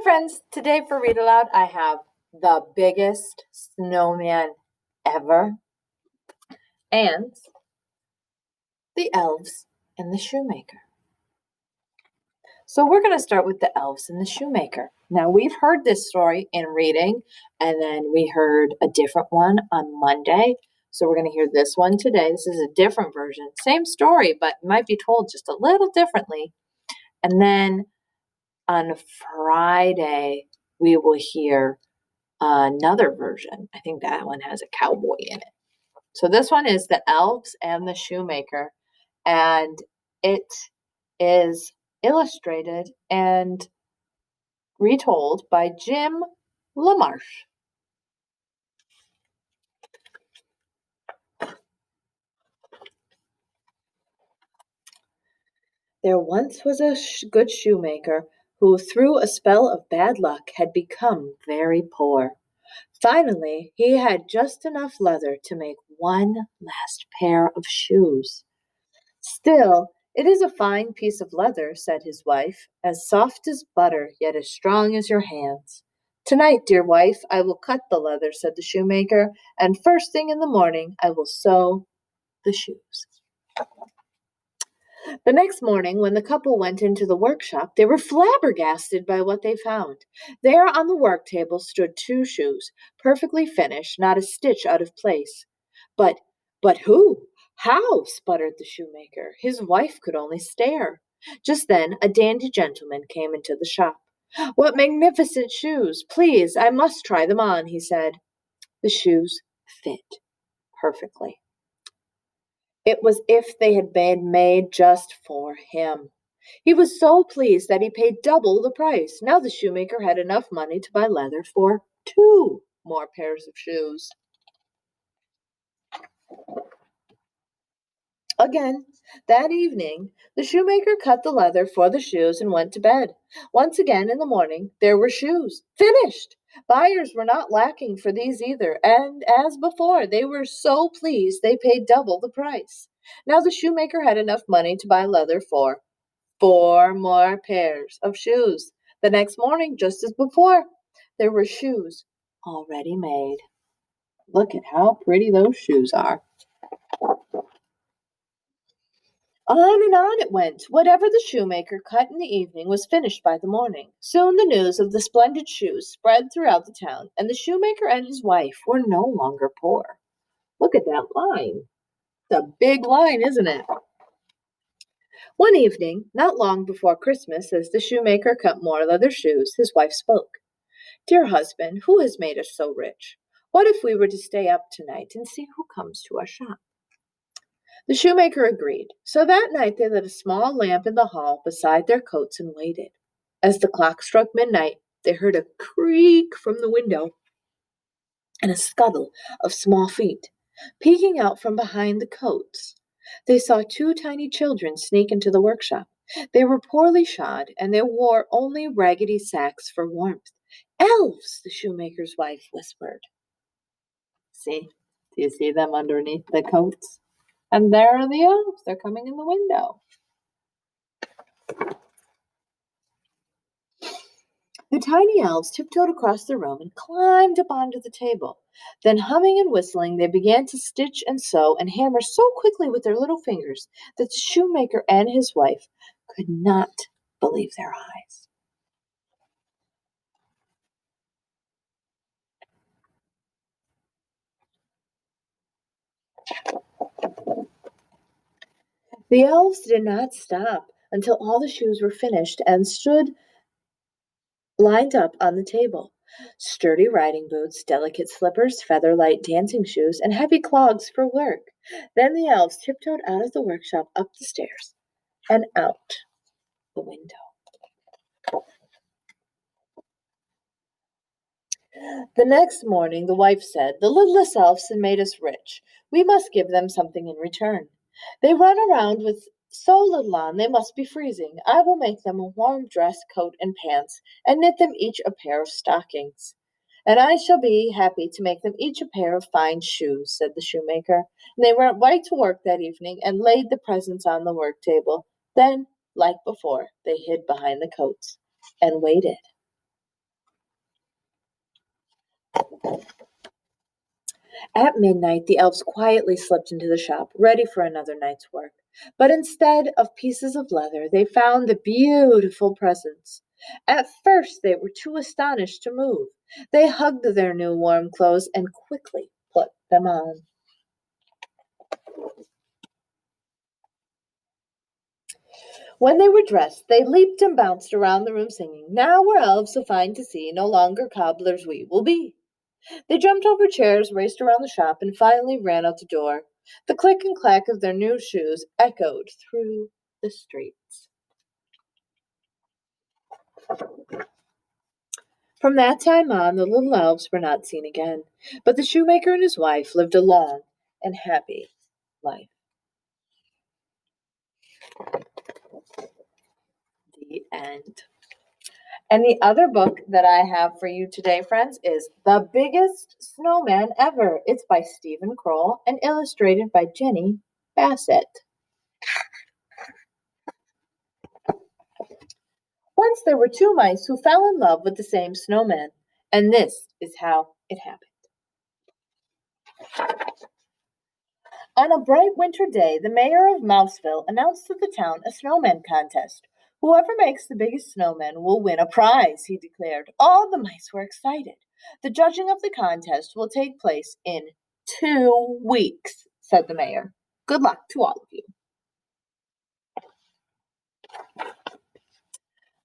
friends, today for Read Aloud, I have the biggest snowman ever and the elves and the shoemaker. So we're going to start with the elves and the shoemaker. Now we've heard this story in reading, and then we heard a different one on Monday. So we're going to hear this one today. This is a different version. Same story, but might be told just a little differently. And then on Friday, we will hear another version. I think that one has a cowboy in it. So this one is the elves and the shoemaker, and it is illustrated and retold by Jim LaMarche. There once was a good shoemaker who, through a spell of bad luck, had become very poor. Finally, he had just enough leather to make one last pair of shoes. Still, it is a fine piece of leather, said his wife, as soft as butter, yet as strong as your hands. Tonight, dear wife, I will cut the leather, said the shoemaker, and first thing in the morning I will sew the shoes. The next morning, when the couple went into the workshop, they were flabbergasted by what they found. There on the work table stood two shoes, perfectly finished, not a stitch out of place. But who? How? Sputtered the shoemaker. His wife could only stare. Just then a dandy gentleman came into the shop. What magnificent shoes! Please, I must try them on, he said. The shoes fit perfectly. It was if they had been made just for him. He was so pleased that he paid double the price. Now the shoemaker had enough money to buy leather for 2 more pairs of shoes. Again, that evening, the shoemaker cut the leather for the shoes and went to bed. Once again in the morning, there were shoes. Finished! Buyers were not lacking for these either, and as before, they were so pleased they paid double the price. Now the shoemaker had enough money to buy leather for 4 more pairs of shoes. The next morning, just as before, there were shoes already made. Look at how pretty those shoes are. On and on it went. Whatever the shoemaker cut in the evening was finished by the morning. Soon the news of the splendid shoes spread throughout the town, and the shoemaker and his wife were no longer poor. Look at that line. It's a big line, isn't it? One evening, not long before Christmas, as the shoemaker cut more leather shoes, his wife spoke. Dear husband, who has made us so rich? What if we were to stay up tonight and see who comes to our shop? The shoemaker agreed. So that night they lit a small lamp in the hall beside their coats and waited. As the clock struck midnight, they heard a creak from the window and a scuttle of small feet. Peeking out from behind the coats, they saw 2 tiny children sneak into the workshop. They were poorly shod, and they wore only raggedy sacks for warmth. Elves, the shoemaker's wife whispered. See? Do you see them underneath the coats? And there are the elves. They're coming in the window. The tiny elves tiptoed across the room and climbed up onto the table. Then, humming and whistling, they began to stitch and sew and hammer so quickly with their little fingers that the shoemaker and his wife could not believe their eyes. The elves did not stop until all the shoes were finished and stood lined up on the table. Sturdy riding boots, delicate slippers, feather-light dancing shoes, and heavy clogs for work. Then the elves tiptoed out of the workshop, up the stairs, and out the window. The next morning the wife said, The littlest elves have made us rich. We must give them something in return. They run around with so little on they must be freezing. I will make them a warm dress, coat, and pants, and knit them each a pair of stockings. And I shall be happy to make them each a pair of fine shoes, said the shoemaker. And they went right to work that evening and laid the presents on the work table. Then, like before, they hid behind the coats and waited. At midnight, the elves quietly slipped into the shop, ready for another night's work. But instead of pieces of leather, they found the beautiful presents. At first, they were too astonished to move. They hugged their new warm clothes and quickly put them on. When they were dressed, they leaped and bounced around the room singing, "Now we're elves so fine to see, no longer cobblers we will be." They jumped over chairs, raced around the shop, and finally ran out the door. The click and clack of their new shoes echoed through the streets. From that time on, the little elves were not seen again, but the shoemaker and his wife lived a long and happy life. The end. And the other book that I have for you today, friends, is The Biggest Snowman Ever. It's by Stephen Kroll and illustrated by Jenny Bassett. Once there were two mice who fell in love with the same snowman, and this is how it happened. On a bright winter day, the mayor of Mouseville announced to the town a snowman contest. "Whoever makes the biggest snowman will win a prize," he declared. All the mice were excited. "The judging of the contest will take place in 2 weeks," said the mayor. "Good luck to all of you."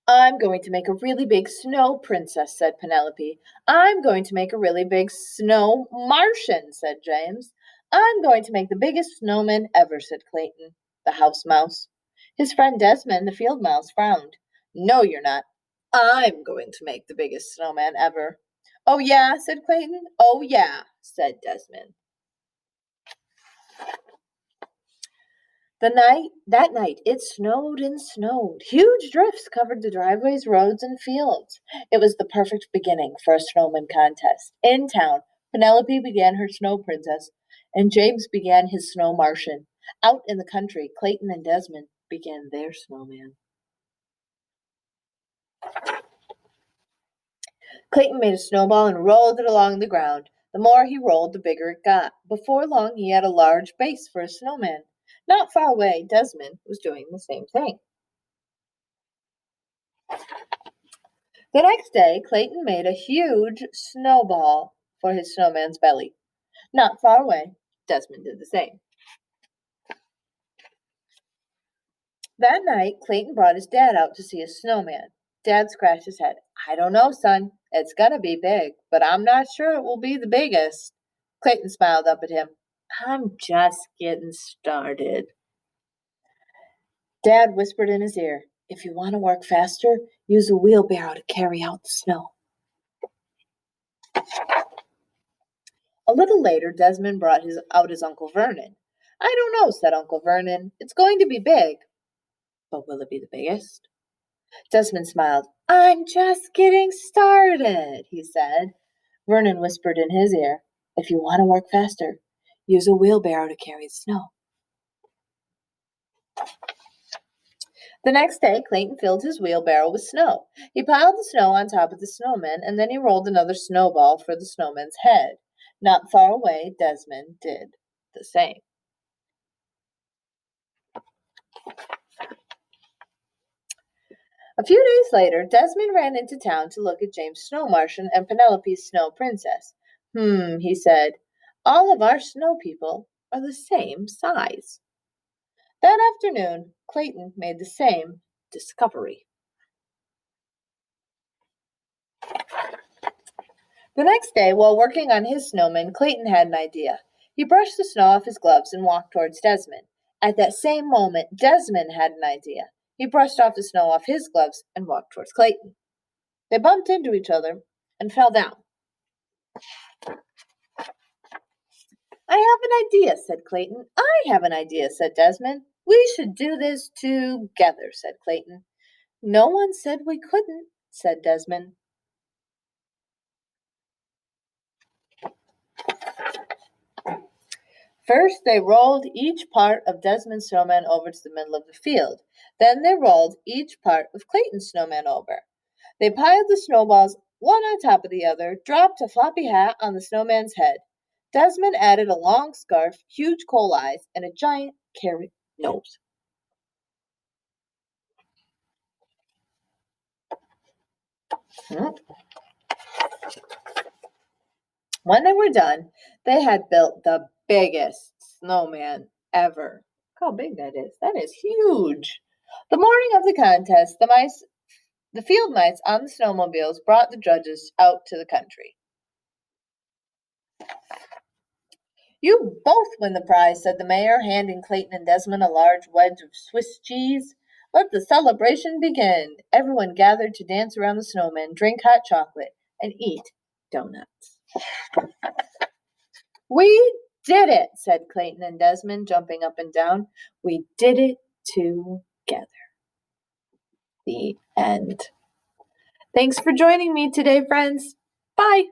"I'm going to make a really big snow princess," said Penelope. "I'm going to make a really big snow Martian," said James. "I'm going to make the biggest snowman ever," said Clayton, the house mouse. His friend Desmond, the field mouse, frowned. "No, you're not. I'm going to make the biggest snowman ever." "Oh, yeah," said Clayton. "Oh, yeah," said Desmond. That night it snowed and snowed. Huge drifts covered the driveways, roads, and fields. It was the perfect beginning for a snowman contest. In town, Penelope began her snow princess, and James began his snow Martian. Out in the country, Clayton and Desmond began their snowman. Clayton made a snowball and rolled it along the ground. The more he rolled, the bigger it got. Before long, he had a large base for a snowman. Not far away, Desmond was doing the same thing. The next day, Clayton made a huge snowball for his snowman's belly. Not far away, Desmond did the same. That night, Clayton brought his dad out to see his snowman. Dad scratched his head. "I don't know, son. It's gonna be big, but I'm not sure it will be the biggest." Clayton smiled up at him. "I'm just getting started." Dad whispered in his ear, "If you want to work faster, use a wheelbarrow to carry out the snow." A little later, Desmond brought out his Uncle Vernon. "I don't know," said Uncle Vernon. "It's going to be big, but will it be the biggest?" Desmond smiled. "I'm just getting started," he said. Vernon whispered in his ear, "If you want to work faster, use a wheelbarrow to carry the snow." The next day, Clayton filled his wheelbarrow with snow. He piled the snow on top of the snowman, and then he rolled another snowball for the snowman's head. Not far away, Desmond did the same. A few days later, Desmond ran into town to look at James' snow Martian and Penelope's snow princess. He said, "All of our snow people are the same size." That afternoon, Clayton made the same discovery. The next day, while working on his snowman, Clayton had an idea. He brushed the snow off his gloves and walked towards Desmond. At that same moment, Desmond had an idea. He brushed off the snow off his gloves and walked towards Clayton. They bumped into each other and fell down. "I have an idea," said Clayton. "I have an idea," said Desmond. "We should do this together," said Clayton. "No one said we couldn't," said Desmond. First, they rolled each part of Desmond's snowman over to the middle of the field. Then they rolled each part of Clayton's snowman over. They piled the snowballs one on top of the other, dropped a floppy hat on the snowman's head. Desmond added a long scarf, huge coal eyes, and a giant carrot nose. Hmm. When they were done, they had built the biggest snowman ever. Look how big that is. That is huge. The morning of the contest, the field mice on the snowmobiles brought the judges out to the country. You both win the prize, said the mayor, handing Clayton and Desmond a large wedge of Swiss cheese. Let the celebration begin. Everyone gathered to dance around the snowman, drink hot chocolate, and eat donuts. We did it, said Clayton and Desmond, jumping up and down. We did it together. The end. Thanks for joining me today, friends. Bye.